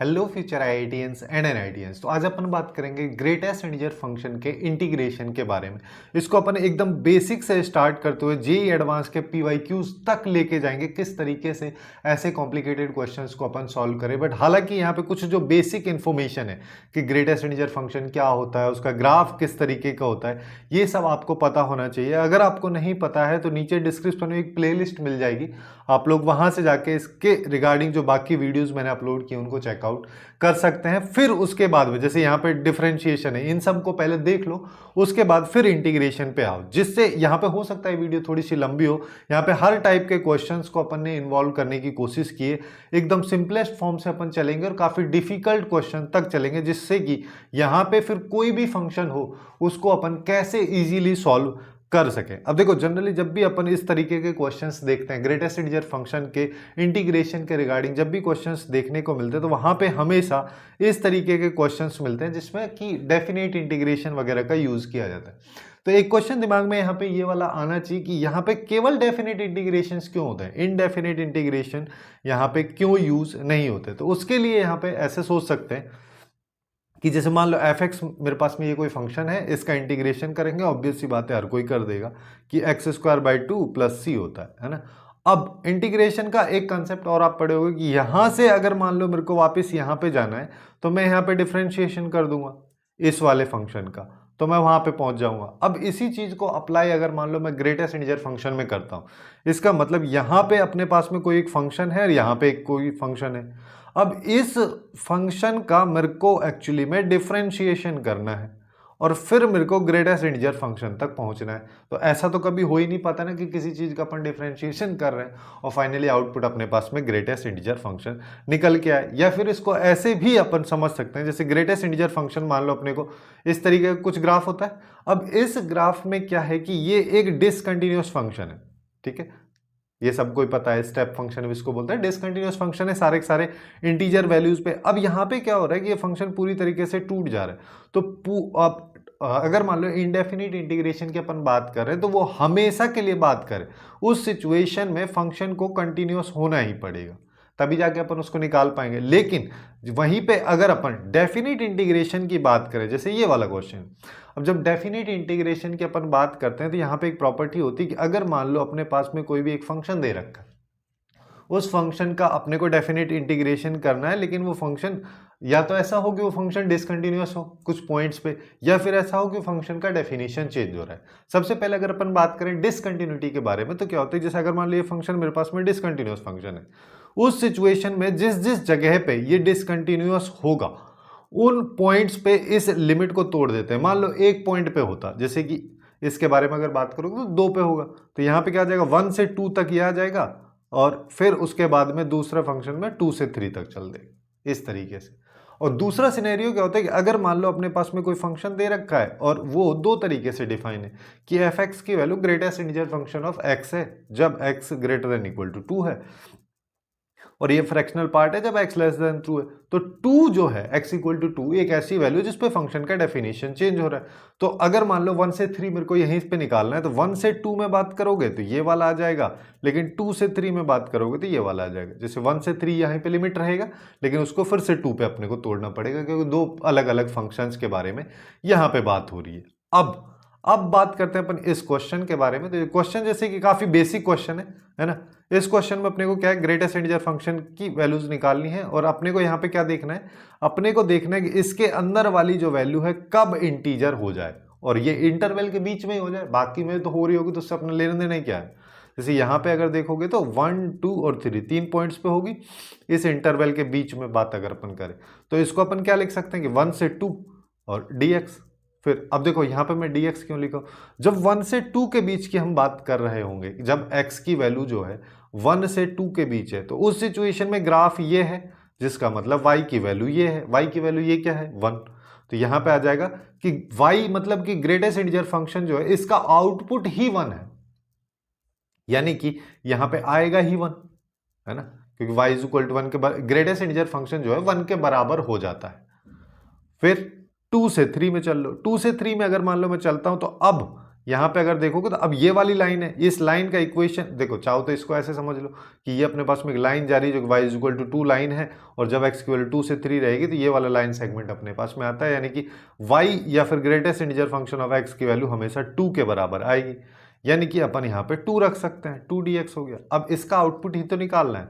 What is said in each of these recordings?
Hello future IITians and NITians. तो आज अपन बात करेंगे ग्रेटेस्ट इंटीजर फंक्शन के इंटीग्रेशन के बारे में। इसको अपन एकदम बेसिक से स्टार्ट करते हुए जेई एडवांस के पीवाईक्यूज तक लेके जाएंगे, किस तरीके से ऐसे कॉम्प्लिकेटेड क्वेश्चंस को अपन सॉल्व करें। बट हालांकि यहाँ पे कुछ जो बेसिक इन्फॉर्मेशन है कि ग्रेटेस्ट इंटीजर फंक्शन क्या होता है, उसका ग्राफ किस तरीके का होता है, ये सब आपको पता होना चाहिए। अगर आपको नहीं पता है तो नीचे डिस्क्रिप्शन में एक प्लेलिस्ट मिल जाएगी, आप लोग वहां से जाके इसके रिगार्डिंग जो बाकी वीडियोस मैंने अपलोड किए उनको चेकआउट कर सकते हैं। फिर उसके बाद में जैसे यहाँ पे डिफरेंशिएशन है, इन सब को पहले देख लो, उसके बाद फिर इंटीग्रेशन पे आओ, जिससे यहाँ पे हो सकता है वीडियो थोड़ी सी लंबी हो। यहाँ पे हर टाइप के क्वेश्चंस को अपन ने इन्वॉल्व करने की कोशिश की है। एकदम सिंपलेस्ट फॉर्म से अपन चलेंगे और काफी डिफिकल्ट क्वेश्चन तक चलेंगे, जिससे कि यहाँ पे फिर कोई भी फंक्शन हो उसको अपन कैसे इजीली सॉल्व कर सके। अब देखो, जनरली जब भी अपन इस तरीके के क्वेश्चंस देखते हैं ग्रेटेस्ट इंटीजर फंक्शन के इंटीग्रेशन के रिगार्डिंग, जब भी क्वेश्चंस देखने को मिलते हैं तो वहां पे हमेशा इस तरीके के क्वेश्चंस मिलते हैं जिसमें कि डेफिनेट इंटीग्रेशन वगैरह का यूज किया जाता है। तो एक क्वेश्चन दिमाग में यहाँ पे ये वाला आना चाहिए कि यहाँ पे केवल डेफिनेट इंटीग्रेशन क्यों होते हैं, इनडेफिनेट इंटीग्रेशन यहाँ पे क्यों यूज नहीं होते। तो उसके लिए यहाँ पे ऐसे सोच सकते हैं कि जैसे मान लो एफ एक्स मेरे पास में ये कोई फंक्शन है, इसका इंटीग्रेशन करेंगे, ऑब्वियस सी बात है हर कोई कर देगा कि x square by two plus C होता है ना। अब इंटीग्रेशन का एक कंसेप्ट और आप पढ़े होगे कि यहां से अगर मान लो मेरे को वापस यहां पे जाना है तो मैं यहाँ पे डिफरेंशिएशन कर दूंगा इस वाले फंक्शन का, तो मैं वहां पे पहुंच जाऊंगा। अब इसी चीज को अप्लाई अगर मान लो मैं ग्रेटेस्ट इंटीजर फंक्शन में करता हूं, इसका मतलब यहां पे अपने पास में कोई एक फंक्शन है और यहां पे कोई फंक्शन है। अब इस फंक्शन का मेरे को एक्चुअली में डिफरेंशिएशन करना है और फिर मेरे को ग्रेटेस्ट इंटीजर फंक्शन तक पहुंचना है। तो ऐसा तो कभी हो ही नहीं पाता ना कि किसी चीज का अपन डिफरेंशिएशन कर रहे हैं और फाइनली आउटपुट अपने पास में ग्रेटेस्ट इंटीजर फंक्शन निकल के आए। या फिर इसको ऐसे भी अपन समझ सकते हैं, जैसे ग्रेटेस्ट इंटीजर फंक्शन मान लो अपने को इस तरीके का कुछ ग्राफ होता है। अब इस ग्राफ में क्या है कि ये एक डिसकंटिन्यूअस फंक्शन है, ठीक है, ये सबको ही पता है, स्टेप फंक्शन इसको बोलते हैं, डिसकंटिन्यूअस फंक्शन है सारे के सारे इंटीजर वैल्यूज पे। अब यहाँ पे क्या हो रहा है कि ये फंक्शन पूरी तरीके से टूट जा रहा है। तो अब अगर मान लो इंडेफिनिट इंटीग्रेशन की अपन बात कर रहे हैं तो वो हमेशा के लिए बात करें, उस सिचुएशन में फंक्शन को कंटिन्यूअस होना ही पड़ेगा, तभी जाके अपन उसको निकाल पाएंगे। लेकिन वहीं पे अगर अपन डेफिनिट इंटीग्रेशन की बात करें, जैसे ये वाला क्वेश्चन, अब जब डेफिनिट इंटीग्रेशन की अपन बात करते हैं तो यहाँ पे एक प्रॉपर्टी होती है कि अगर मान लो अपने पास में कोई भी एक फंक्शन दे रखा है, उस फंक्शन का अपने को डेफिनेट इंटीग्रेशन करना है, लेकिन वो फंक्शन या तो ऐसा हो कि वो फंक्शन डिसकंटिन्यूअस हो कुछ पॉइंट्स पे, या फिर ऐसा हो कि फंक्शन का डेफिनेशन चेंज हो रहा है। सबसे पहले अगर अपन बात करें डिसकंटिन्यूटी के बारे में, तो क्या होता है, जैसे अगर मान लो ये फंक्शन मेरे पास में डिसकंटिन्यूअस फंक्शन है, उस सिचुएशन में जिस जिस जगह पे ये डिसकंटिन्यूअस होगा उन पॉइंट्स पे इस लिमिट को तोड़ देते हैं। मान लो एक पॉइंट पे होता, जैसे कि इसके बारे में अगर बात करोगे तो 2 पे होगा, तो यहाँ पे क्या आ जाएगा 1 से 2 तक ये आ जाएगा और फिर उसके बाद में दूसरा फंक्शन में 2 से 3 तक चल देगा इस तरीके से। और दूसरा सिनेरियो क्या होता है कि अगर मान लो अपने पास में कोई फंक्शन दे रखा है और वो 2 तरीके से डिफाइन है कि एफ एक्स की value greatest integer function of x है जब x greater than equal to 2 है, और ये फ्रैक्शनल पार्ट है जब x लेस देन 2 है। तो 2 जो है x इक्वल टू 2 एक ऐसी वैल्यू जिस पे फंक्शन का डेफिनेशन चेंज हो रहा है। तो अगर मान लो 1 से 3 मेरे को यहीं पे निकालना है, तो 1 से 2 में बात करोगे तो ये वाला आ जाएगा, लेकिन 2 से 3 में बात करोगे तो ये वाला आ जाएगा। जैसे 1 से 3 यहाँ पे लिमिट रहेगा, लेकिन उसको फिर से 2 पे अपने को तोड़ना पड़ेगा, क्योंकि 2 अलग अलग फंक्शंस के बारे में यहाँ पे बात हो रही है। अब बात करते हैं अपन इस क्वेश्चन के बारे में। तो क्वेश्चन जैसे कि काफी बेसिक क्वेश्चन है ना। इस क्वेश्चन में अपने को क्या है, ग्रेटेस्ट इंटीजर फंक्शन की वैल्यूज निकालनी है और अपने को यहाँ पे क्या देखना है, अपने को देखना है कि इसके अंदर वाली जो वैल्यू है कब इंटीजर हो जाए, और ये इंटरवल के बीच में ही हो जाए। बाकी में तो हो रही होगी तो उससे अपने लेने देना ही क्या है। जैसे यहाँ पे अगर देखोगे तो 1, 2 और 3 3 पॉइंट्स पे होगी, इस इंटरवल के बीच में बात अगर अपन करें तो इसको अपन क्या लिख सकते हैं कि 1 से 2 और dx। फिर अब देखो यहाँ पे मैं dx क्यों लिखा, जब 1 से 2 के बीच की हम बात कर रहे होंगे, जब x की वैल्यू जो है 1 से 2 के बीच है, तो उस सिचुएशन में ग्राफ ये है, जिसका मतलब y की वैल्यू ये है, y की वैल्यू ये क्या है 1। तो यहाँ पे आ जाएगा कि y मतलब कि ग्रेटेस्ट इंटीजर फंक्शन जो है इसका आउटपुट ही 1 है, यानी कि यहाँ पे आएगा ही 1, है ना, क्योंकि y इज इक्वल टू 1 के ग्रेटेस्ट इंटीजर फंक्शन जो है 1 के बराबर हो जाता है। फिर 2 से 3 में चल लो, 2 से 3 में अगर मान लो मैं चलता हूं तो अब यहाँ पे अगर देखोगे तो अब ये वाली लाइन है, इस लाइन का इक्वेशन देखो, चाहो तो इसको ऐसे समझ लो कि ये अपने पास में एक लाइन जा रही है जो y is equal to 2 line है, और जब x इक्वल टू 2 से 3 रहेगी तो ये वाला लाइन सेगमेंट अपने पास में आता है, यानी कि y या फिर greatest integer function of x की वैल्यू हमेशा 2 के बराबर आएगी, यानी कि अपन यहाँ पे 2 रख सकते हैं, 2 dx हो गया। अब इसका आउटपुट ही तो निकालना है,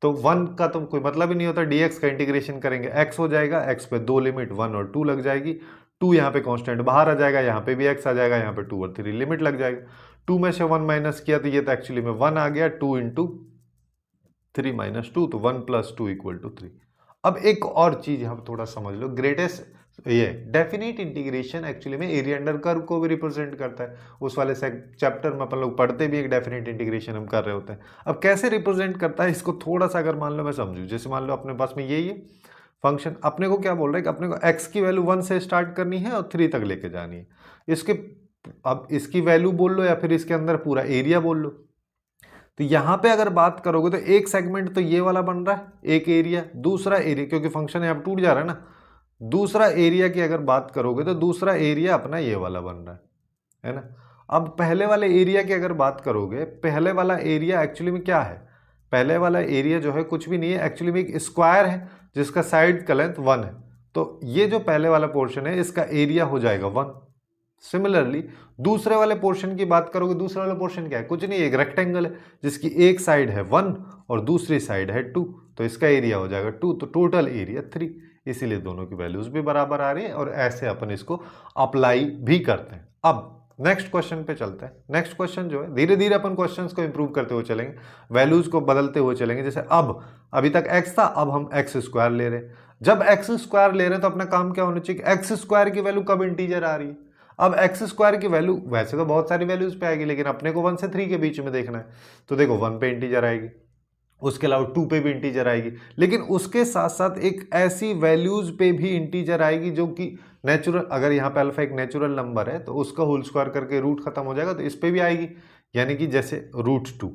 तो 1 का तो कोई मतलब ही नहीं होता, dx का इंटीग्रेशन करेंगे x हो जाएगा, x पे दो लिमिट 1 और 2 लग जाएगी, 2 यहाँ पे कांस्टेंट बाहर आ जाएगा, यहाँ पे भी x आ जाएगा, यहाँ पे 2 और 3 लिमिट लग जाएगा, 2 में से 1 माइनस किया तो ये तो एक्चुअली में 1 आ गया, 2 इंटू 3 माइनस 2 तो 1 प्लस 2 इक्वल टू 3। अब एक और चीज यहाँ पे थोड़ा समझ लो, ग्रेटेस्ट ये डेफिनेट इंटीग्रेशन एक्चुअली में एरिया अंडर कर्व को भी रिप्रेजेंट करता है, उस वाले चैप्टर में अपन लोग पढ़ते भी एक डेफिनेट इंटीग्रेशन हम कर रहे होते हैं। अब कैसे रिप्रेजेंट करता है इसको थोड़ा सा अगर मान लो मैं समझूं, जैसे मान लो अपने पास में ये फंक्शन अपने को क्या बोल रहा है कि अपने को x की वैल्यू 1 से स्टार्ट करनी है और 3 तक लेके जानी है, इसके अब इसकी वैल्यू बोल लो या फिर इसके अंदर पूरा एरिया बोल लो। तो यहां पे अगर बात करोगे तो एक सेगमेंट तो ये वाला बन रहा है, एक एरिया, दूसरा एरिया क्योंकि फंक्शन यहाँ टूट जा रहा है ना, दूसरा एरिया की अगर बात करोगे तो दूसरा एरिया अपना ये वाला बन रहा है ना। अब पहले वाले एरिया की अगर बात करोगे, पहले वाला एरिया एक्चुअली में क्या है, पहले वाला एरिया जो है कुछ भी नहीं है, एक्चुअली में एक स्क्वायर है जिसका साइड का लेंथ 1 है, तो ये जो पहले वाला पोर्शन है इसका एरिया हो जाएगा 1। सिमिलरली दूसरे वाले पोर्शन की बात करोगे, दूसरा वाला पोर्शन क्या है, कुछ नहीं, एक रेक्टेंगल है जिसकी एक साइड है 1 और दूसरी साइड है 2, तो इसका एरिया हो जाएगा 2, तो टोटल एरिया 3, इसीलिए दोनों की वैल्यूज भी बराबर आ रही है और ऐसे अपन इसको अप्लाई भी करते हैं। अब नेक्स्ट क्वेश्चन पे चलते हैं। नेक्स्ट क्वेश्चन जो है, धीरे धीरे अपन क्वेश्चंस को इंप्रूव करते हुए चलेंगे, वैल्यूज को बदलते हुए चलेंगे। जैसे अब अभी तक x था, अब हम x स्क्वायर ले रहे हैं। जब x स्क्वायर ले रहे हैं तो अपना काम क्या होना चाहिए, x स्क्वायर की वैल्यू कब इंटीजर आ रही है। अब x स्क्वायर की वैल्यू वैसे तो बहुत सारी वैल्यूज पे आएगी, लेकिन अपने को 1 से 3 के बीच में देखना है, तो देखो 1 पे इंटीजर आएगी, उसके अलावा 2 पे भी इंटीजर आएगी, लेकिन उसके साथ साथ एक ऐसी वैल्यूज पे भी इंटीजर आएगी जो कि नेचुरल, अगर यहाँ पे अल्फा एक नेचुरल नंबर है तो उसका होल स्क्वायर करके रूट खत्म हो जाएगा, तो इस पे भी आएगी, यानी कि जैसे √2,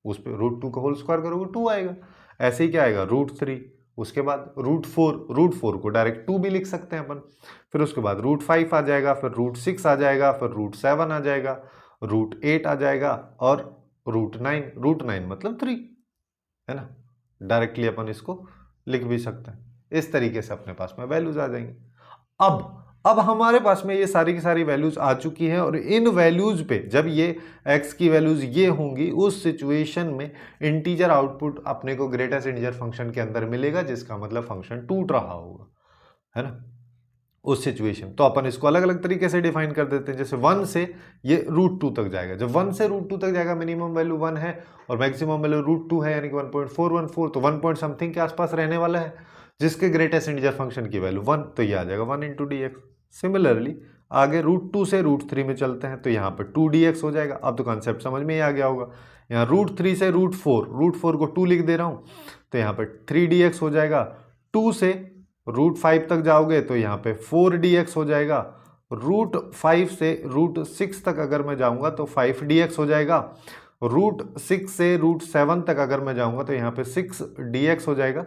उस पे √2 का होल स्क्वायर करोगे 2 आएगा, ऐसे ही क्या आएगा √3, उसके बाद √4 को डायरेक्ट 2 भी लिख सकते हैं अपन, फिर उसके बाद √5 आ जाएगा, फिर √6 आ जाएगा, फिर √7 आ जाएगा, √8 आ जाएगा और √9 मतलब 3, है ना। डायरेक्टली अपन इसको लिख भी सकते हैं, इस तरीके से अपने पास में वैल्यूज आ जाएंगी। अब हमारे पास में ये सारी की सारी वैल्यूज आ चुकी हैं और इन वैल्यूज पे जब ये x की वैल्यूज ये होंगी, उस सिचुएशन में इंटीजर आउटपुट अपने को ग्रेटेस्ट इंटीजर फंक्शन के अंदर मिलेगा, जिसका मतलब फंक्शन टूट रहा होगा, है ना, उस सिचुएशन। तो अपन इसको अलग अलग तरीके से डिफाइन कर देते हैं। जैसे 1 से ये √2 तक जाएगा, जब 1 से √2 तक जाएगा मिनिमम वैल्यू 1 है और मैक्सिमम वैल्यू √2 है, यानी कि 1.414, तो 1 पॉइंट समथिंग के आसपास रहने वाला है, जिसके ग्रेटेस्ट इंटीजर फंक्शन की वैल्यू 1, तो ये आ जाएगा 1 इंटू dx। सिमिलरली आगे √2 से √3 में चलते हैं, तो यहाँ पे 2 dx हो जाएगा। अब तो कॉन्सेप्ट समझ में ही आ गया होगा। यहाँ √3 से √4 को 2 लिख दे रहा हूँ, तो यहाँ पे 3 dx हो जाएगा। 2 से √5 तक जाओगे तो यहाँ पे 4 dx हो जाएगा। √5 से √6 तक अगर मैं जाऊँगा तो 5 dx हो जाएगा। √6 से √7 तक अगर मैं जाऊँगा तो यहाँ पे 6 dx हो जाएगा।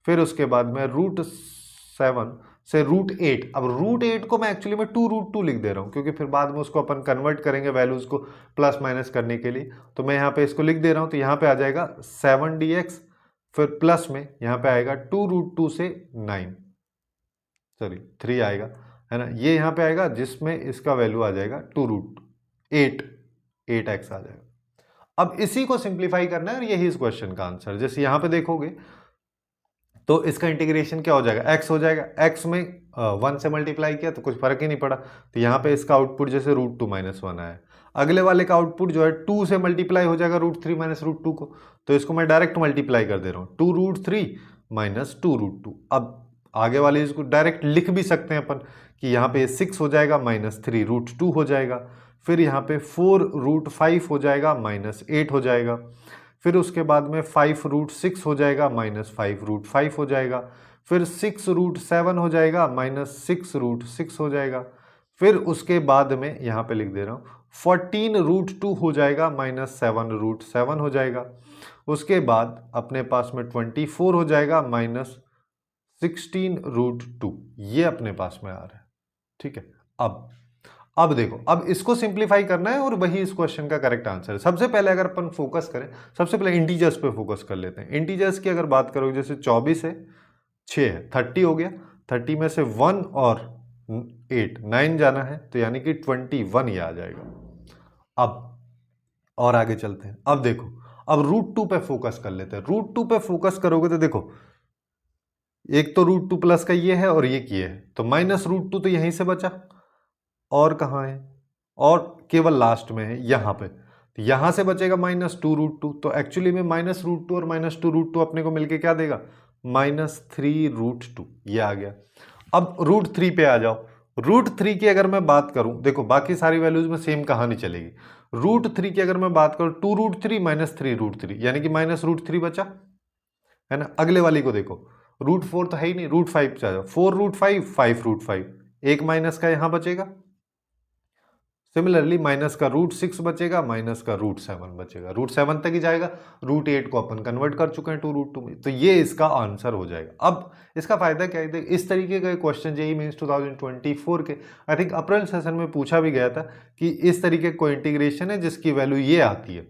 फिर उसके बाद में √7 से √8, अब √8 को मैं एक्चुअली में 2√2 लिख दे रहा हूँ, क्योंकि फिर बाद में उसको अपन कन्वर्ट करेंगे वैल्यूज को प्लस माइनस करने के लिए, तो मैं यहाँ पे इसको लिख दे रहा हूँ। तो यहाँ पे आ जाएगा 7 dx, फिर प्लस में यहाँ पे आएगा 2√2 से 3 आएगा, है ना, ये यहाँ पे आएगा, जिसमें इसका वैल्यू आ जाएगा 8x आ जाएगा। अब इसी को सिंप्लीफाई करना है और यही इस क्वेश्चन का आंसर। जैसे यहाँ पे देखोगे तो इसका इंटीग्रेशन क्या हो जाएगा, x हो जाएगा, x में 1 से मल्टीप्लाई किया तो कुछ फर्क ही नहीं पड़ा, तो यहाँ पे इसका आउटपुट जैसे √2 - 1 आया। अगले वाले का आउटपुट जो है 2 से मल्टीप्लाई हो जाएगा √3 - √2 को, तो इसको मैं डायरेक्ट मल्टीप्लाई कर दे रहा हूँ, 2√3 - 2√2। अब आगे वाले इसको डायरेक्ट लिख भी सकते हैं अपन कि यहाँ पे 6 हो जाएगा -3 √2 हो जाएगा, फिर यहाँ पे 4 √5 हो जाएगा -8 हो जाएगा, फिर उसके बाद में 5 √6 हो जाएगा -5 √5 हो जाएगा, फिर 6 √7 हो जाएगा -6 √6 हो जाएगा, फिर उसके बाद में यहाँ पे लिख दे रहा हूँ 14 √2 हो जाएगा -7 √7 हो जाएगा, उसके बाद अपने पास में 24 हो जाएगा -16 √2, ये अपने पास में आ रहा है, ठीक है। अब देखो, अब इसको सिंप्लीफाई करना है और वही इस क्वेश्चन का करेक्ट आंसर है। सबसे पहले अगर अपन फोकस करें, सबसे पहले इंटीजर्स पे फोकस कर लेते हैं। इंटीजर्स की अगर बात करोगे, जैसे 24 है, 6 है, 30 हो गया, 30 में से 1 और 8 9 जाना है, तो यानी कि 21 ये आ जाएगा। अब और आगे चलते हैं। अब देखो, अब रूट 2 पे फोकस कर लेते हैं। रूट 2 पे फोकस करोगे तो देखो, एक तो रूट 2 प्लस का ये है और ये किए है, तो माइनस रूट 2 तो यहीं से बचा, और कहाँ है, और केवल लास्ट में है यहाँ पे, तो यहां से बचेगा -2√2। तो एक्चुअली में -√2 और -2√2 अपने को मिलके क्या देगा, -3√2, ये आ गया। अब √3 पे आ जाओ। √3 की अगर मैं बात करूं, देखो बाकी सारी वैल्यूज में सेम कहानी चलेगी। √3 की अगर मैं बात करूं, 2√3 -3√3, यानी कि -√3 बचा, है ना। अगले वाली को देखो, √4 तो है ही नहीं, √5 पे आ जाओ, 4√5 5√5, एक माइनस का यहां बचेगा। सिमिलरली माइनस का √6 बचेगा, माइनस का √7 बचेगा, √7 तक ही जाएगा। √8 को अपन कन्वर्ट कर चुके हैं 2√2 में, तो ये इसका आंसर हो जाएगा। अब इसका फायदा क्या है, इस तरीके का क्वेश्चन जेईई मेंस 2024 के आई थिंक अप्रैल सेशन में पूछा भी गया था कि इस तरीके का कोई इंटीग्रेशन है जिसकी वैल्यू ये आती है,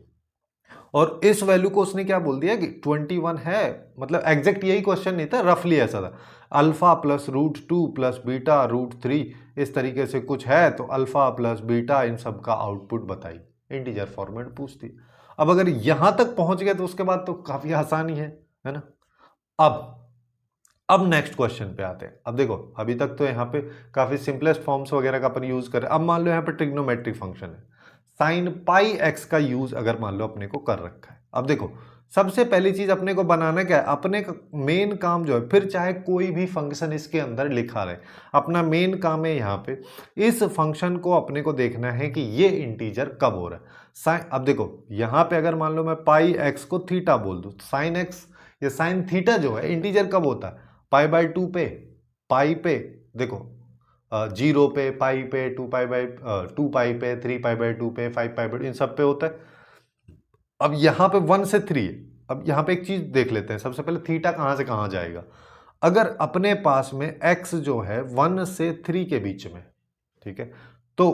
और इस वैल्यू को उसने क्या बोल दिया कि 21 है, मतलब एग्जैक्ट यही क्वेश्चन नहीं था, रफली ऐसा था, अल्फा प्लस √2 प्लस बीटा √3, इस तरीके से कुछ है, तो अल्फा प्लस बीटा इन सब का आउटपुट बताई, इंटीजर फॉर्मेट पूछती। अब अगर यहां तक पहुंच गए तो उसके बाद तो काफी आसानी है ना। अब नेक्स्ट क्वेश्चन पे आते हैं। अब देखो, अभी तक तो यहाँ पे काफी सिंपलेस्ट फॉर्म्स वगैरह का अपन यूज कर रहे हैं। अब मान लो यहाँ पे ट्रिग्नोमेट्रिक फंक्शन है, साइन पाई एक्स का यूज अगर मान लो अपने को कर रखा है। अब देखो, सबसे पहली चीज अपने को बनाना क्या है, अपने का मेन काम जो है, फिर चाहे कोई भी फंक्शन इसके अंदर लिखा रहे, अपना मेन काम है यहाँ पे इस फंक्शन को अपने को देखना है कि ये इंटीजर कब हो रहा है। साइन, अब देखो यहाँ पे अगर मान लो मैं पाई एक्स को थीटा बोल दूं, तो साइन एक्स या साइन थीटा जो है इंटीजर कब होता है, π/2 पे, पाई पे, देखो 0 पे, पाई पे, 2 पाई पे, 3π/2 पे, 5π/2, इन सब पे होता है। अब यहाँ पे 1 से 3 है। अब यहाँ पे एक चीज देख लेते हैं, सबसे पहले थीटा कहाँ से कहाँ जाएगा। अगर अपने पास में x जो है 1 से 3 के बीच में, ठीक है, तो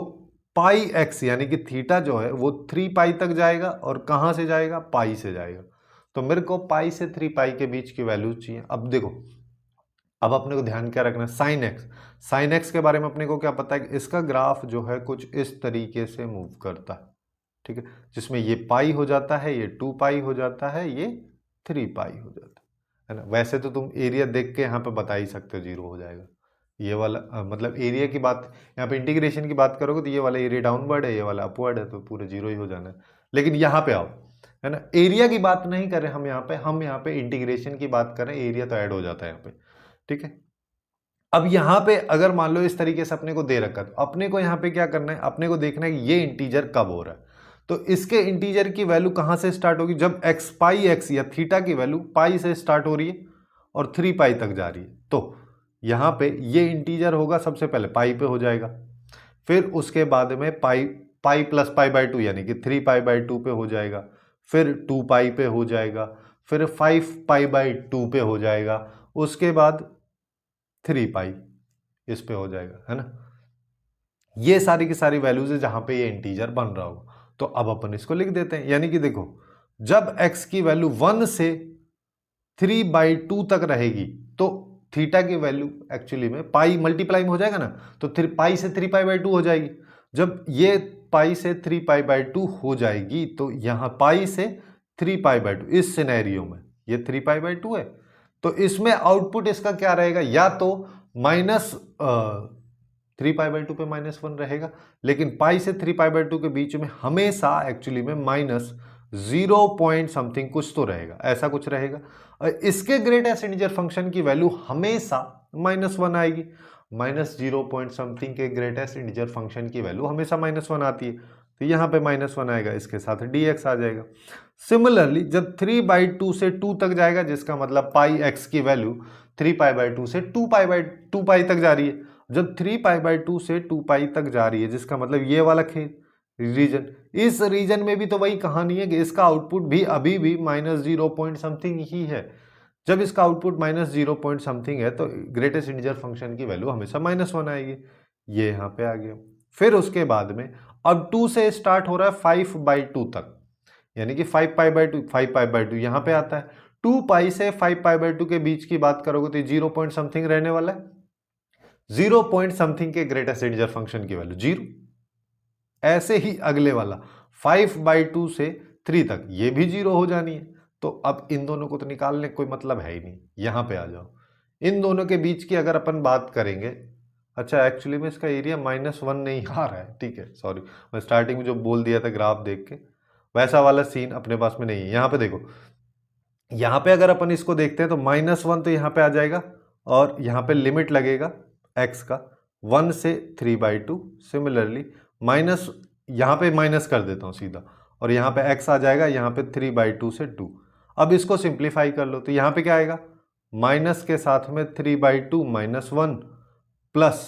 पाई एक्स यानी कि थीटा जो है वो 3 पाई तक जाएगा, और कहाँ से जाएगा, पाई से जाएगा। तो मेरे को पाई से 3 पाई के बीच की वैल्यू चाहिए। अब देखो, अब अपने को ध्यान क्या रखना है, साइन एक्स के बारे में अपने को क्या पता है कि इसका ग्राफ जो है कुछ इस तरीके से मूव करता है, ठीक है, जिसमें ये पाई हो जाता है, ये 2 पाई हो जाता है, ये 3 पाई हो जाता है ना। वैसे तो तुम एरिया देख के यहाँ पे बता ही सकते हो 0 हो जाएगा, ये वाला मतलब एरिया की बात, यहाँ पे इंटीग्रेशन की बात करोगे तो ये वाला एरिया डाउनवर्ड है, ये वाला अपवर्ड है, तो पूरे 0 ही हो जाना है। लेकिन यहाँ पे आओ, है ना, एरिया की बात नहीं कर रहे हम यहाँ पे इंटीग्रेशन की बात कर रहे हैं, एरिया तो ऐड हो जाता है यहाँ पे, ठीक है। अब यहां पे अगर मान लो इस तरीके से अपने को दे रखा, तो अपने को यहां पे क्या करना है, अपने को देखना है कि ये इंटीजर कब हो रहा है। तो इसके इंटीजर की वैल्यू कहां से स्टार्ट होगी, जब एक्स पाई एक्स या थीटा की वैल्यू पाई से स्टार्ट हो रही है और 3 पाई तक जा रही है, तो यहां पे ये इंटीजर होगा, सबसे पहले पाई पे हो जाएगा, फिर उसके बाद में पाई प्लस π/2 यानी कि 3π/2 पे हो जाएगा, फिर 2 पाई पे हो जाएगा, फिर 5π/2 पे हो जाएगा, उसके बाद 3 पाई इस पे हो जाएगा, है ना। ये सारी की सारी वैल्यूज है जहां पे ये इंटीजर बन रहा होगा। तो अब अपन इसको लिख देते हैं, यानी कि देखो, जब x की वैल्यू 1 से 3/2 तक रहेगी, तो थीटा की वैल्यू एक्चुअली में पाई मल्टीप्लाई में हो जाएगा ना, तो पाई से 3π/2 हो जाएगी। जब ये पाई से 3π/2 हो जाएगी, तो यहां पाई से 3π/2, इस सिनेरियो में ये 3π/2 है, तो इसमें आउटपुट इसका क्या रहेगा, या तो माइनस 3π/2 पे -1 रहेगा, लेकिन पाई से 3π/2 के बीच में हमेशा एक्चुअली में माइनस 0 पॉइंट समथिंग कुछ तो रहेगा, ऐसा कुछ रहेगा। इसके ग्रेटेस्ट इंटीजर फंक्शन की वैल्यू हमेशा -1 आएगी, -0 पॉइंट समथिंग के ग्रेटेस्ट इंटीजर फंक्शन की वैल्यू हमेशा -1 आती है, तो यहाँ पे -1 आएगा, इसके साथ dx आ जाएगा। सिमिलरली जब 3/2 से 2 तक जाएगा, जिसका मतलब पाई एक्स की वैल्यू 3π/2 से 2 पाई तक जा रही है, जब 3π/2 से 2 पाई तक जा रही है, जिसका मतलब ये वाला रीजन, इस रीजन में भी तो वही कहानी है कि इसका आउटपुट भी अभी भी -0 पॉइंट समथिंग ही है। जब इसका आउटपुट -0 पॉइंट समथिंग है, तो ग्रेटेस्ट इंटीजर फंक्शन की वैल्यू हमेशा -1 आएगी। ये यहाँ पे आ गया। फिर उसके बाद में अब 2 से स्टार्ट हो रहा है 5/2 तक, यानी कि 5π/2, 5π/2 यहां पे आता है। 2π से 5π/2 के बीच की बात करोगे तो 0 पॉइंट समथिंग रहने वाला है। 0 पॉइंट समथिंग के ग्रेटेस्ट इंटीजर फंक्शन की वैल्यू 0। ऐसे ही अगले वाला 5/2 से 3 तक ये भी 0 हो जानी है। तो अब इन दोनों को तो निकालने का कोई मतलब है ही नहीं। यहां पे आ जाओ, इन दोनों के बीच की अगर अपन बात करेंगे, अच्छा एक्चुअली में इसका एरिया -1 नहीं आ रहा है, ठीक है सॉरी, मैं स्टार्टिंग में जो बोल दिया था ग्राफ देख के वैसा वाला सीन अपने पास में नहीं है। यहां पे देखो, यहां पे अगर अपन इसको देखते हैं तो -1 तो यहां पे आ जाएगा और यहां पे लिमिट लगेगा x का 1 से 3/2। सिमिलरली माइनस, यहां पे माइनस कर देता हूं सीधा, और यहां पे x आ जाएगा यहां पे 3/2 से 2। अब इसको सिंप्लीफाई कर लो तो यहां पे क्या आएगा, माइनस के साथ में 3/2 -1 प्लस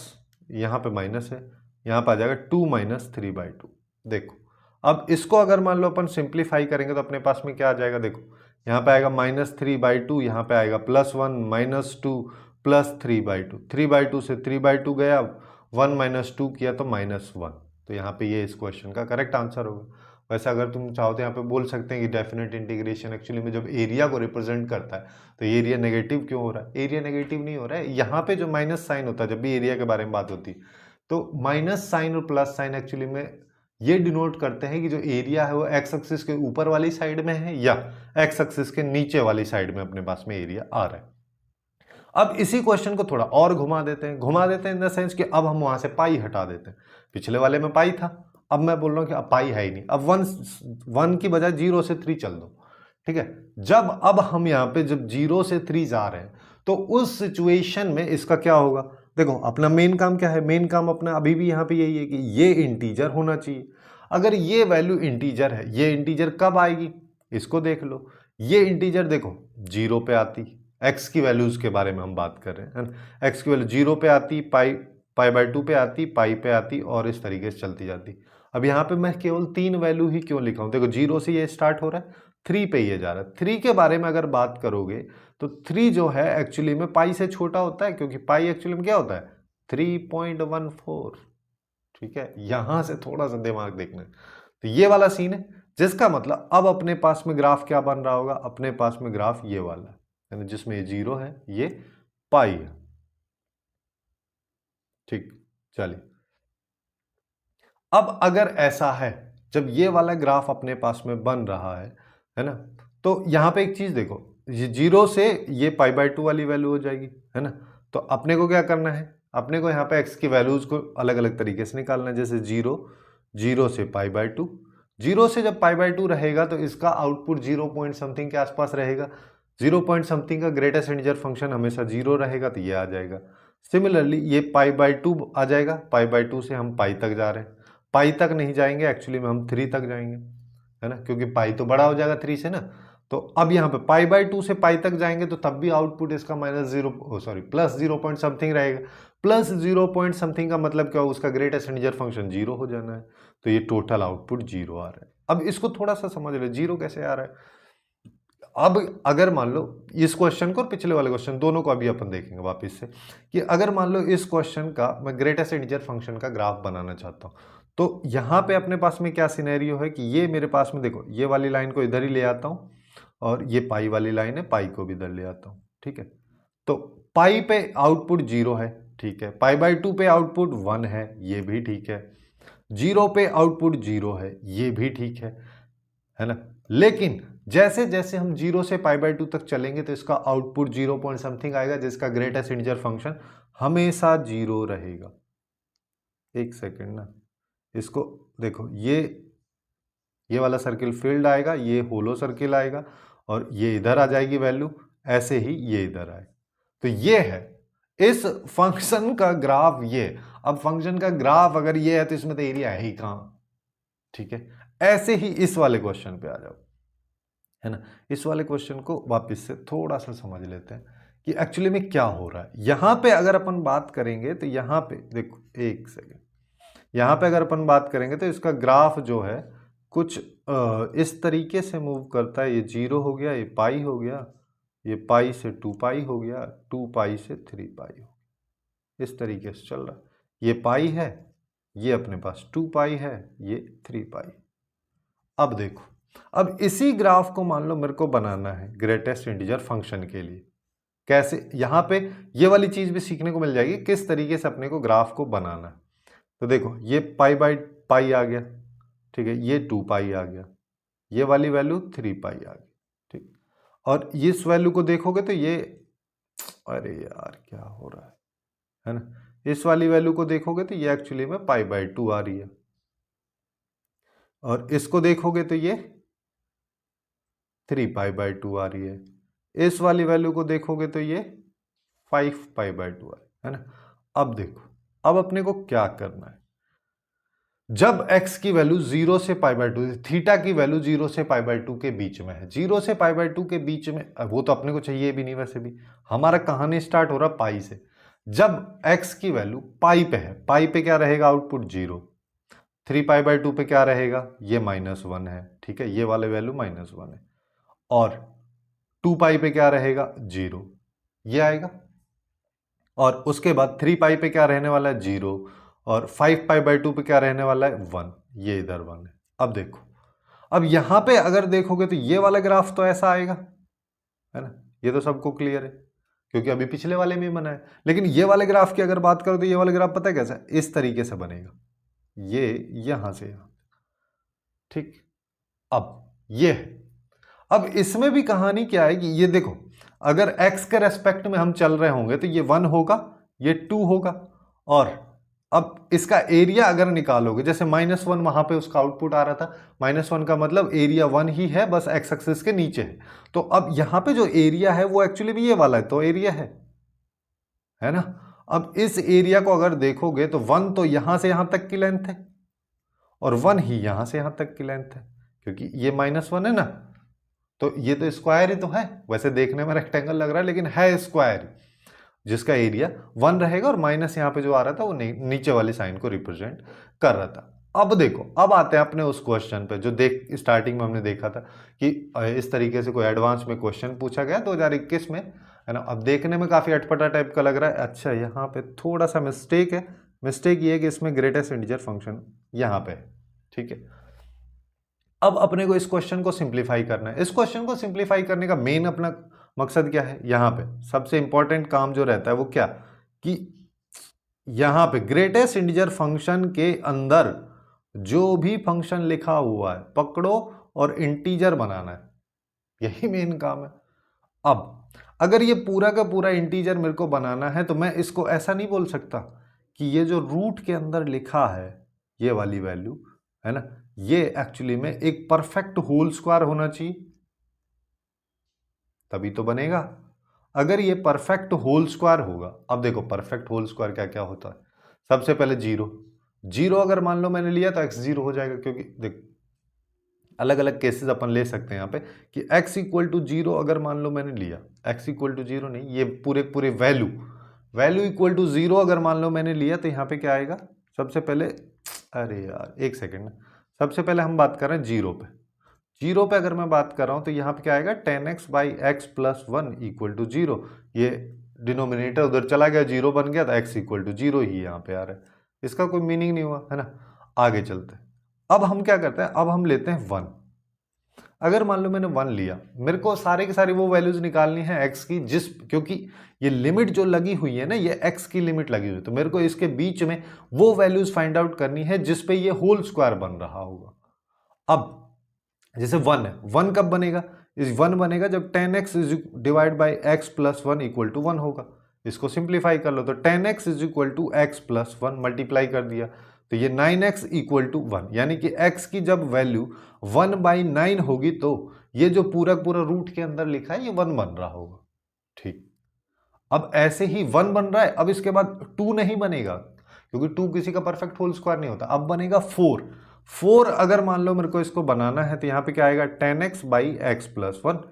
यहां पे माइनस है, यहां पे आ जाएगा 2 - 3/2। देखो अब इसको अगर मान लो अपन सिंप्लीफाई करेंगे तो अपने पास में क्या आ जाएगा, देखो यहाँ पे आएगा -3/2, यहाँ पे आएगा +1 -2 प्लस 3/2। 3/2 से 3/2 गया, 1 - 2 किया तो -1। तो यहाँ पे ये इस क्वेश्चन का करेक्ट आंसर होगा। वैसे अगर तुम चाहो तो यहाँ पे बोल सकते हैं कि डेफिनेट इंटीग्रेशन एक्चुअली में जब एरिया को रिप्रेजेंट करता है तो एरिया नेगेटिव क्यों हो रहा है। एरिया नेगेटिव नहीं हो रहा है, यहाँ पे जो माइनस साइन होता है जब भी एरिया के बारे में बात होती है तो माइनस साइन और प्लस साइन एक्चुअली में ये डिनोट करते हैं कि जो एरिया है वो एक्स एक्सिस के ऊपर वाली साइड में है या एक्स एक्सिस के नीचे वाली साइड में अपने पास में एरिया आ रहा है। अब इसी क्वेश्चन को थोड़ा और घुमा देते हैं इन द सेंस कि अब हम वहां से पाई हटा देते हैं। पिछले वाले में पाई था, अब मैं बोल रहा हूं कि अब पाई है ही नहीं, अब 1 की बजाय 0 से 3 चल दो, ठीक है। जब अब हम यहाँ पे जब 0 से 3 जा रहे हैं तो उस सिचुएशन में इसका क्या होगा, देखो अपना मेन काम क्या है, मेन काम अपना अभी भी यहाँ पे यही है कि ये इंटीजर होना चाहिए। अगर ये वैल्यू इंटीजर है, ये इंटीजर कब आएगी इसको देख लो। ये इंटीजर देखो 0 पे आती, एक्स की वैल्यूज के बारे में हम बात कर रहे हैं, एक्स की वैल्यू 0 पे आती, π/2 पे आती, पाई पे आती और इस तरीके से चलती जाती। अब यहाँ पे मैं केवल 3 वैल्यू ही क्यों लिखा हूं, देखो 0 से ये स्टार्ट हो रहा है, 3 पे ये जा रहा है। 3 के बारे में अगर बात करोगे तो 3 जो है एक्चुअली में पाई से छोटा होता है, क्योंकि पाई एक्चुअली में क्या होता है 3.14, ठीक है। यहां से थोड़ा सा दिमाग देखना है। तो ये वाला सीन है, जिसका मतलब अब अपने पास में ग्राफ क्या बन रहा होगा, अपने पास में ग्राफ ये वाला है, यानी जिसमें ये 0 है, ये पाई है, ठीक। चलिए अब अगर ऐसा है, जब ये वाला ग्राफ अपने पास में बन रहा है ना, तो यहां पे एक चीज देखो, ये 0 से ये π/2 वाली वैल्यू हो जाएगी, है ना। तो अपने को क्या करना है, अपने को यहाँ पे x की वैल्यूज को अलग अलग तरीके से निकालना है। जैसे 0 से π/2, 0 से जब π/2 रहेगा तो इसका आउटपुट 0 पॉइंट समथिंग के आसपास रहेगा। 0 पॉइंट समथिंग का ग्रेटेस्ट इंटीजर फंक्शन हमेशा 0 रहेगा, तो ये आ जाएगा। सिमिलरली ये π/2 आ जाएगा, π/2 से हम पाई तक जा रहे हैं, पाई तक नहीं जाएंगे एक्चुअली में, हम 3 तक जाएंगे, है ना, क्योंकि पाई तो बड़ा हो जाएगा 3 से ना। तो अब यहाँ पे π/2 से पाई तक जाएंगे तो तब भी आउटपुट इसका प्लस 0 पॉइंट समथिंग रहेगा। प्लस 0 पॉइंट समथिंग का मतलब क्या हो, उसका ग्रेटेस्ट इंटीजर फंक्शन 0 हो जाना है। तो ये टोटल आउटपुट 0 आ रहा है। अब इसको थोड़ा सा समझ लो 0 कैसे आ रहा है। अब अगर मान लो इस क्वेश्चन को और पिछले वाले क्वेश्चन दोनों को अभी अपन देखेंगे वापस से, कि अगर मान लो इस क्वेश्चन का मैं ग्रेटेस्ट इंटीजर फंक्शन का ग्राफ बनाना चाहता हूं, तो यहां पे अपने पास में क्या सिनेरियो है कि ये मेरे पास में देखो, ये वाली लाइन को इधर ही ले आता हूं और ये पाई वाली लाइन है, पाई को भी इधर ले आता हूं, ठीक है। तो पाई पे आउटपुट 0 है, ठीक है। π/2 पे आउटपुट 1 है, ये भी ठीक है। 0 पे आउटपुट 0 है, ये भी ठीक है ना। लेकिन जैसे जैसे हम 0 से π/2 तक चलेंगे तो इसका आउटपुट 0 पॉइंट समथिंग आएगा, जिसका ग्रेटेस्ट इंटीजर फंक्शन हमेशा 0 रहेगा। एक सेकेंड ना, इसको देखो, ये वाला सर्किल फील्ड आएगा, ये होलो सर्किल आएगा और ये इधर आ जाएगी वैल्यू, ऐसे ही ये इधर आए। तो ये है इस फंक्शन का ग्राफ। ये अब फंक्शन का ग्राफ अगर ये है तो इसमें तो एरिया है ही कहां, ठीक है। ऐसे ही इस वाले क्वेश्चन पे आ जाओ, है ना। इस वाले क्वेश्चन को वापस से थोड़ा सा समझ लेते हैं कि एक्चुअली में क्या हो रहा है। यहां पे अगर अपन बात करेंगे तो यहां पे देखो, एक सेकेंड, यहां पे अगर अपन बात करेंगे तो इसका ग्राफ जो है कुछ इस तरीके से मूव करता है। ये 0 हो गया, ये पाई हो गया, ये पाई से 2π हो गया, 2π से 3π हो गया, इस तरीके से चल रहा है। ये पाई है, ये अपने पास 2 पाई है, ये 3 पाई। अब देखो, अब इसी ग्राफ को मान लो मेरे को बनाना है ग्रेटेस्ट इंटीजर फंक्शन के लिए। कैसे? यहां पे ये वाली चीज भी सीखने को मिल जाएगी किस तरीके से अपने को ग्राफ को बनाना है। तो देखो, ये पाई बाई पाई आ गया, ठीक है, ये 2 पाई आ गया, ये वाली वैल्यू 3 पाई आ गई, ठीक। और इस वैल्यू को देखोगे तो ये, अरे यार क्या हो रहा है ना, इस वाली वैल्यू को देखोगे तो ये एक्चुअली में पाई बाई 2 आ रही है, और इसको देखोगे तो ये 3 पाई बाई 2 आ रही है, इस वाली वैल्यू को देखोगे तो ये 5 पाई बाई 2 है ना। अब देखो, अब अपने को क्या करना है, जब x की वैल्यू 0 से पाई बाई 2, थीटा की वैल्यू 0 से पाई बाई 2 के बीच में है, 0 से पाई बाई 2 के बीच में, वो तो अपने को चाहिए भी नहीं, वैसे भी हमारा कहानी स्टार्ट हो रहा पाई से। जब x की वैल्यू पाई पे है, पाई पे क्या रहेगा आउटपुट 0, 3 पाई बाई 2 पे क्या रहेगा, ये -1 है, ठीक है, ये वाले वैल्यू -1 है, और 2 पाई पे क्या रहेगा 0, ये आएगा, और उसके बाद 3 पाई पे क्या रहने वाला है 0, और 5 पाई बाई 2 पे क्या रहने वाला है 1, ये इधर 1 है। अब देखो, अब यहां पे अगर देखोगे तो ये वाला ग्राफ तो ऐसा आएगा, है ना, ये तो सबको क्लियर है क्योंकि अभी पिछले वाले में बना है। लेकिन ये वाले ग्राफ की अगर बात करो तो ये वाला ग्राफ पता है कैसा है, इस तरीके से बनेगा, ये यहां से यहां, ठीक। अब ये है, अब इसमें भी कहानी क्या है कि ये देखो, अगर x के रेस्पेक्ट में हम चल रहे होंगे तो ये 1 होगा, ये 2 होगा, और अब इसका एरिया अगर निकालोगे, जैसे -1 वहां पे उसका आउटपुट आ रहा था, -1 का मतलब एरिया 1 ही है, बस x एक्सिस के नीचे है। तो अब यहां पे जो एरिया है वो एक्चुअली भी ये वाला है, तो एरिया है ना। अब इस एरिया को अगर देखोगे तो 1 तो यहां से यहां तक की लेंथ है, और 1 ही यहां से यहां तक की लेंथ है, क्योंकि ये -1 है ना, तो ये तो स्क्वायर ही तो है, वैसे देखने में रेक्टेंगल लग रहा है लेकिन है स्क्वायर, जिसका एरिया 1 रहेगा, और माइनस यहां पे जो आ रहा था वो नीचे वाली साइन को रिप्रेजेंट कर रहा था। अब देखो, अब आते हैं अपने उस क्वेश्चन पे जो स्टार्टिंग में हमने देखा था कि इस तरीके से कोई एडवांस में क्वेश्चन पूछा गया 2021 में, है ना। अब देखने में काफी अटपटा टाइप का लग रहा है। अच्छा, यहाँ पे थोड़ा सा मिस्टेक है, मिस्टेक ये है कि इसमें ग्रेटेस्ट इंटीजर फंक्शन यहाँ पे है, ठीक है। अब अपने को इस क्वेश्चन को सिंप्लीफाई करना है। इस क्वेश्चन को सिंप्लीफाई करने का मेन अपना मकसद क्या है, यहां पे सबसे इंपॉर्टेंट काम जो रहता है वो क्या, कि यहां पे ग्रेटेस्ट इंटीजर फंक्शन के अंदर जो भी फंक्शन लिखा हुआ है पकड़ो और इंटीजर बनाना है, यही मेन काम है। अब अगर ये पूरा का पूरा इंटीजर मेरे को बनाना है तो मैं इसको ऐसा नहीं बोल सकता कि ये जो रूट के अंदर लिखा है ये वाली वैल्यू, है ना, ये एक्चुअली में एक परफेक्ट होल स्क्वायर होना चाहिए, तभी तो बनेगा। अगर ये परफेक्ट होल स्क्वायर होगा, अब देखो परफेक्ट होल स्क्वायर क्या क्या होता है, सबसे पहले 0, 0 अगर मान लो मैंने लिया तो x 0 हो जाएगा, क्योंकि देख अलग अलग केसेस अपन ले सकते हैं यहाँ पे कि x इक्वल टू 0 अगर मान लो मैंने लिया, x इक्वल टू 0 नहीं, ये पूरे पूरे वैल्यू इक्वल टू 0 अगर मान लो मैंने लिया तो यहाँ पे क्या आएगा, सबसे पहले, अरे यार एक सेकेंड, सबसे पहले हम बात कर रहे हैं 0 पे, 0 पे अगर मैं बात कर रहा हूं तो यहाँ पे क्या आएगा 10x by x plus 1 equal to 0, ये डिनोमिनेटर उधर चला गया, 0 बन गया तो x इक्वल टू 0 ही यहाँ पे आ रहा है, इसका कोई मीनिंग नहीं हुआ, है ना। आगे चलते हैं, अब हम क्या करते हैं, अब हम लेते हैं 1। अगर मान लो मैंने 1 लिया, मेरे को सारे के सारे वो वैल्यूज निकालनी है x की, क्योंकि ये लिमिट जो लगी हुई है ना, ये x की लिमिट लगी हुई है, तो मेरे को इसके बीच में वो वैल्यूज फाइंड आउट करनी है जिसपे ये होल स्क्वायर बन रहा होगा। अब जैसे 1 है, 1 कब बनेगा, इस 1 बनेगा जब 10x is divide by x plus 1 equal to 1 होगा। इसको सिंप्लीफाई कर लो तो 10x is equal to x plus 1 multiply कर दिया तो ये 9x इक्वल टू 1, यानी कि x की जब वैल्यू 1 बाई 9 होगी तो ये जो पूरा पूरा रूट के अंदर लिखा है ये 1 बन रहा होगा, ठीक। अब ऐसे ही 1 बन रहा है, अब इसके बाद 2 नहीं बनेगा क्योंकि 2 किसी का परफेक्ट होल स्क्वायर नहीं होता, अब बनेगा 4 अगर मान लो मेरे को इसको बनाना है तो यहाँ पे क्या आएगा 10x by x plus 1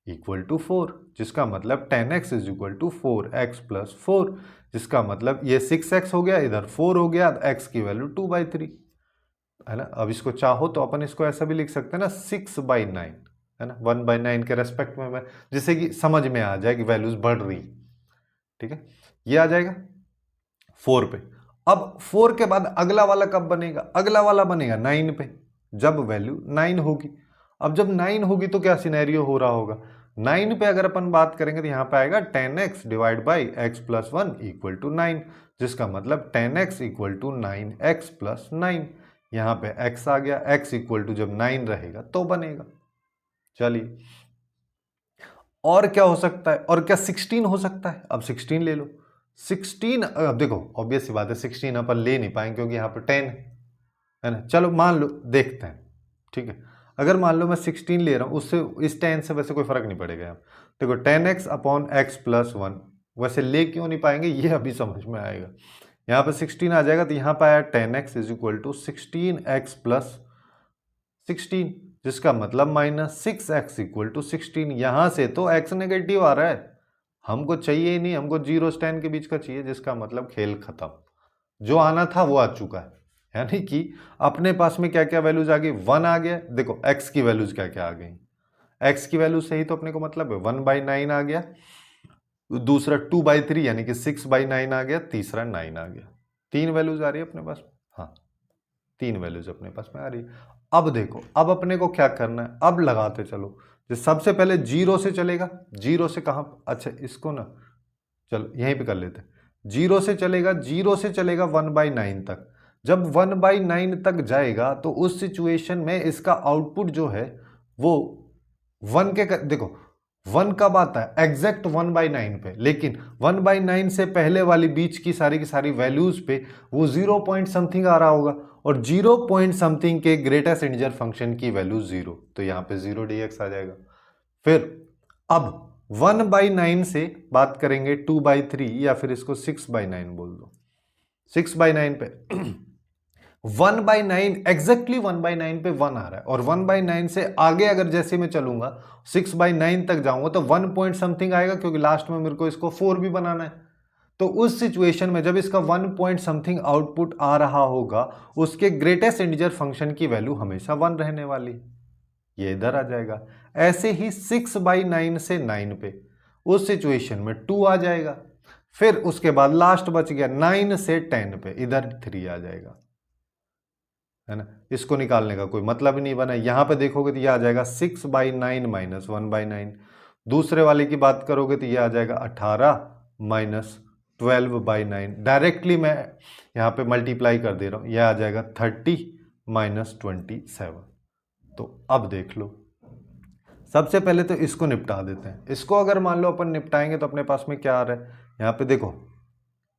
equal to 4, जिसका मतलब 10x is equal to 4x plus 4, जिसका मतलब ये 6x हो गया, इधर 4 हो गया, x की वैल्यू 2/3, है ना। अब इसको चाहो तो अपन इसको ऐसा भी लिख सकते हैं ना 6/9, है ना, 1/9 के रेस्पेक्ट में मैं, जिससे कि समझ में आ जाए कि वैल्यूज बढ़ रही, ठीक है। ये आ जाएगा 4 पे। अब 4 के बाद अगला वाला कब बनेगा? अगला वाला बनेगा 9 पे, जब वैल्यू 9 होगी। अब जब 9 होगी तो क्या सिनेरियो हो रहा होगा? 9 पे अगर अपन बात करेंगे तो यहाँ पे आएगा 10x divide by x plus 1 equal to 9, जिसका मतलब 10x equal to 9x plus 9। यहाँ पे x आ गया, x इक्वल टू जब 9 रहेगा तो बनेगा। चलिए, और क्या हो सकता है? और क्या 16 हो सकता है? अब 16 ले लो। 16, अब देखो ऑब्वियस सी बात है 16 अपन ले नहीं पाएंगे क्योंकि यहाँ पे 10 है ना। चलो मान लो, देखते हैं, ठीक है। अगर मान लो मैं 16 ले रहा हूँ, उससे इस 10 से वैसे कोई फर्क नहीं पड़ेगा यहाँ। देखो 10x अपॉन x प्लस 1, वैसे ले क्यों नहीं पाएंगे ये अभी समझ में आएगा। यहाँ पे 16 आ जाएगा तो यहाँ पे आया 10x is equal to 16x plus 16, जिसका मतलब माइनस 6x इक्वल टू 16। यहाँ से तो x नेगेटिव आ रहा है, हमको चाहिए ही नहीं, हमको 0 से 10 के बीच का चाहिए, जिसका मतलब खेल खत्म। जो आना था वो आ चुका है, यानी कि अपने पास में क्या क्या वैल्यूज आ गई? 1 आ गया। देखो x की वैल्यूज क्या क्या आ गई? x की वैल्यू से ही तो अपने को मतलब है 1/9 आ गया, दूसरा 2/3 यानी कि 6/9 आ गया, तीसरा 9 आ गया। 3 वैल्यूज आ रही है अपने पास। हाँ, 3 वैल्यूज अपने पास में आ रही है। अब देखो, अब अपने को क्या करना है? अब लगाते चलो। जो सबसे पहले 0 से चलेगा, 0 से कहां? अच्छा इसको ना, चलो यहीं पे कर लेते हैं। 0 से चलेगा, 0 से चलेगा 1/9 तक। जब 1/9 तक जाएगा तो उस सिचुएशन में इसका आउटपुट जो है वो 1 के देखो 1 कब आता है? एग्जैक्ट 1/9 पे, लेकिन 1/9 से पहले वाली बीच की सारी वैल्यूज पे वो 0 पॉइंट समथिंग आ रहा होगा, और 0 पॉइंट समथिंग के ग्रेटेस्ट इंटीजर फंक्शन की वैल्यू 0, तो यहां पे 0 dx आ जाएगा। फिर अब 1/9 से बात करेंगे 2/3, या फिर इसको 6/9 बोल दो। 6/9 पे 1/9 एग्जैक्टली 1/9 पे 1 आ रहा है, और 1/9 से आगे अगर जैसे मैं चलूंगा 6/9 तक जाऊंगा तो 1 पॉइंट समथिंग आएगा, क्योंकि लास्ट में मेरे को इसको 4 भी बनाना है। तो उस सिचुएशन में जब इसका 1 पॉइंट समथिंग आउटपुट आ रहा होगा, उसके ग्रेटेस्ट इंटीजर फंक्शन की वैल्यू हमेशा 1 रहने वाली, ये इधर आ जाएगा। ऐसे ही 6/9 से 9 पे उस सिचुएशन में 2 आ जाएगा। फिर उसके बाद लास्ट बच गया 9 से 10 पे, इधर 3 आ जाएगा, है ना। इसको निकालने का कोई मतलब ही नहीं बना। यहां पे देखोगे तो यह आ जाएगा 6/9 माइनस 1/9। दूसरे वाले की बात करोगे तो यह आ जाएगा 18 माइनस 12/9। डायरेक्टली मैं यहाँ पे मल्टीप्लाई कर दे रहा हूँ, यह आ जाएगा 30 माइनस 27। तो अब देख लो, सबसे पहले तो इसको निपटा देते हैं। इसको अगर मान लो अपन निपटाएंगे तो अपने पास में क्या आ रहा है? यहाँ पे देखो,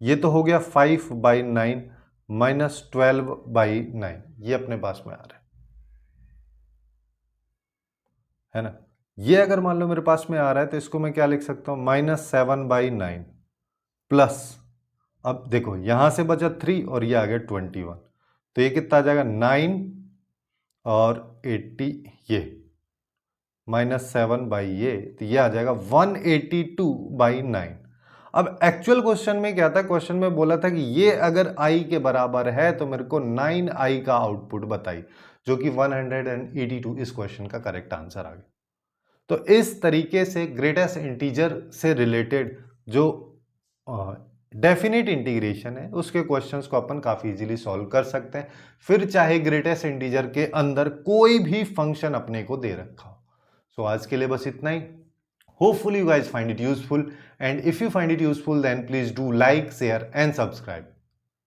ये तो हो गया 5/9 माइनस 12/9, ये अपने पास में आ रहा है ना। ये अगर मान लो मेरे पास में आ रहा है तो इसको मैं क्या लिख सकता हूं? -7/9 प्लस, अब देखो यहां से बचा 3 और ये आ गया 21, तो ये कितना आ जाएगा? 9 और 80, ये -7 बाई ये, तो ये आ जाएगा 182/9। अब एक्चुअल क्वेश्चन में क्या था? क्वेश्चन में बोला था कि ये अगर i के बराबर है तो मेरे को 9i का आउटपुट बताई, जो कि 182 इस क्वेश्चन का करेक्ट आंसर आ गया। तो इस तरीके से ग्रेटेस्ट इंटीजर से रिलेटेड जो डेफिनेट इंटीग्रेशन है उसके क्वेश्चंस को अपन काफी इजीली सॉल्व कर सकते हैं, फिर चाहे ग्रेटेस्ट इंटीजर के अंदर कोई भी फंक्शन अपने को दे रखा हो। सो आज के लिए बस इतना ही। Hopefully you guys find it useful, and if you find it useful then please do like, share and subscribe.